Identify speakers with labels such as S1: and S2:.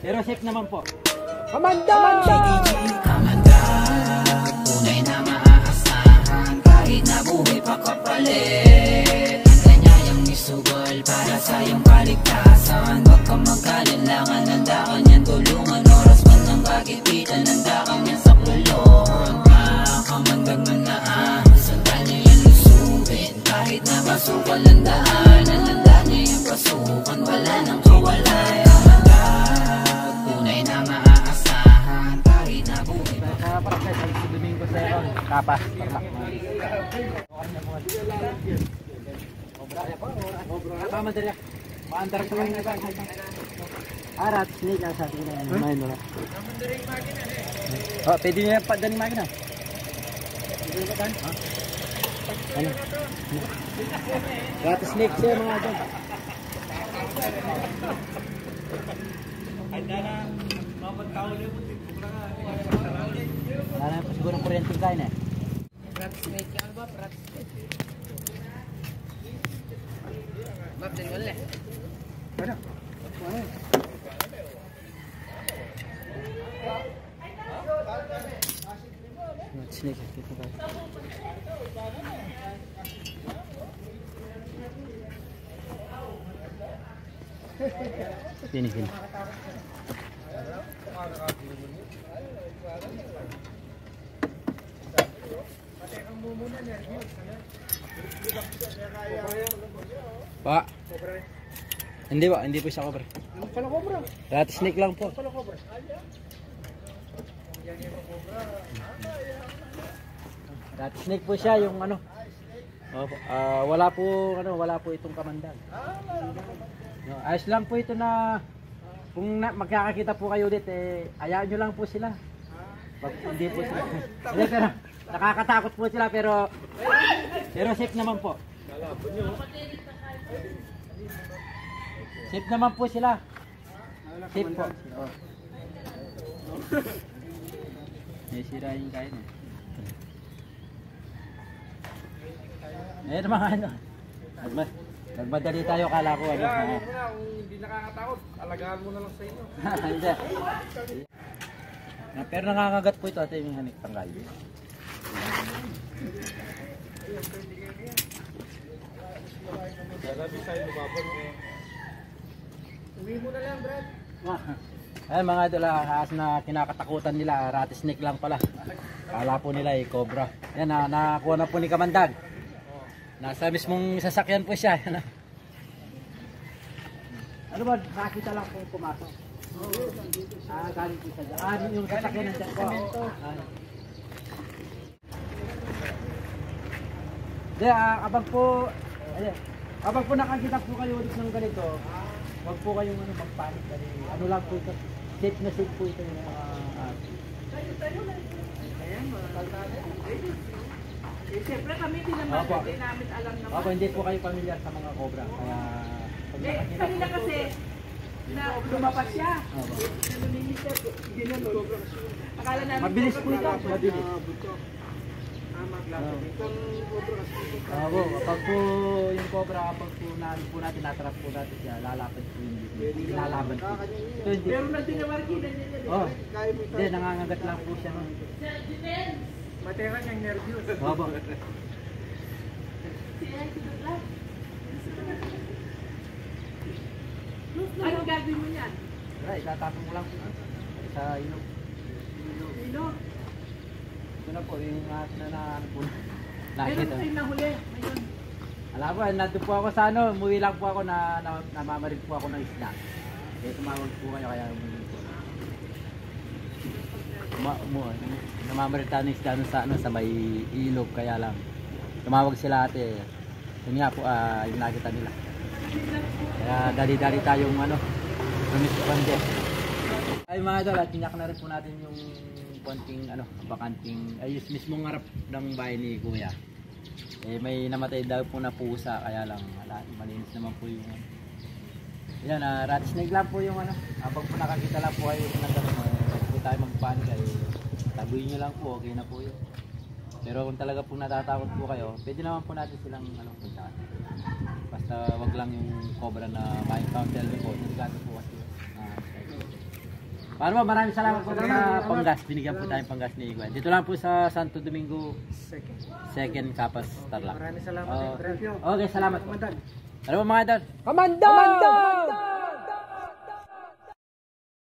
S1: Pero safe naman po.
S2: Kamanda!
S3: Kamanda, tunay na maaasahan kahit na buhay pa kapalit. Ang kanyang misugol para sa iyong kaligtasan. Huwag kang magkalinlangan, handa ka niyan tulungan. Oras man ng kagipitan, handa ka niyan sa kulungan. Makamandag man na sandal niya yan lusubin. Kahit na basukal ang daanan, handa niya yung pasukan. Wala nang kawalay. Kamanda, tunay na maaasahan kahit na buhay pa
S1: Para sa Domingo sa Kapas. Tama dali. Maandar ko lang na. Arat snake ang sabi na yan. Main wala. Oh, pwede niya pa dali magina. Ano? Rat snake siya mga dyan. Wala na po siguro kuryente kain eh.
S2: Rat snake yan ba? Rat snake. Bab, din wala eh.
S1: Ano? Rat snake. Kita ba? Sini. Pak. Hindi ba? Hindi po siya cobra.
S2: Ano pala cobra?
S1: Rat snake lang po.
S2: Pala cobra.
S1: Rat snake po siya yung ano. Opo. Wala po itong kamandag. No, ayos lang po ito na kung magkakakita po kayo ulit ayaan nyo lang po sila. Pag hindi po sila. Hindi, pero nakakatakot po sila pero safe naman po. Safe naman po sila. Safe po. Oh. May sira yung kain eh. Ayun mga ano. Nagmadali tayo, kala ko ano.
S2: Kung hindi nakakatakot, alagaan mo na lang sa inyo.
S1: Hindi. Pero nangangagat po ito at yung hanik tanggal.
S2: Uwi mo na lang, Brad.
S1: Ay mga idol, ahas na kinakatakutan nila, rat snake lang pala. Kala po nila cobra. Yan, nakakuha na po ni Kamandag. Nasa mismong sasakyan po siya. Ano ba, nakita lang po pumasok? Galing po siya dyan. Yung sasakyan nandiyan po. Hindi, abang po nakakita po kayo ulit ng ganito, huwag po kayong magpanik. Ano lang po ito, safe na safe po ito yung mga
S2: Ayan, mga kaltado. Siyempre kami din naman, hindi namin alam naman.
S1: Opo, hindi po kayo pamilyar sa mga cobra. Kaya, pag nakakita
S2: Kanina
S1: po,
S2: kasi, lumapas siya. Luminis siya, ginano. Akala namin
S1: mabilis po ito, mabilis. Kapag po yung cobra, kapag po natin natrap po natin siya, lalaban po hindi lalaban po. Ito hindi.
S2: pero nagtinawarkinan niya niya.
S1: Oh, hindi, nangangagat lang po siya.
S2: Matera niyang nervyos.
S1: Opo.
S2: Anong gagawin mo niyan?
S1: Itatapon mo lang po sa ilog.
S2: Ilog.
S1: Ito na po, yung na po.
S2: Meron tayong nahuli. Ayun.
S1: Alam po, nandun po ako sa ano, umuwi lang po ako na namamarig po ako ng isda. Kaya tumawag po kayo, kaya umuwi po. Namamarig tayo ng isda sa, sa may ilog, kaya lang. Tumawag sila ate. Yun nga po, yung nakita nila. Kaya dali-dali tayong lumispande. Ay mga idol, at tinyak na rin po natin yung konting bakanting ayos mismong harap ng bahay ni Kuya. May namatay daw po na pusa, kaya lang malinis naman po yung yan, rat snake lang po yung habang po nakakita lang po kayo po tayo magpanik taguin nyo lang po, okay na po yun. Pero kung talaga po natatakot po kayo, pwede naman po natin silang puntahan. Basta Basta wag lang yung cobra na ma-encounter niyo po. Delikado po kasi. Paano ba? Maraming salamat po na panggas. Binigyan po tayong panggas ni Igwan. Dito lang po sa Santo Domingo 2nd Capas, Tarlac.
S4: Maraming salamat.
S1: Okay, salamat po. Ano po mga idol?
S4: Kamanda!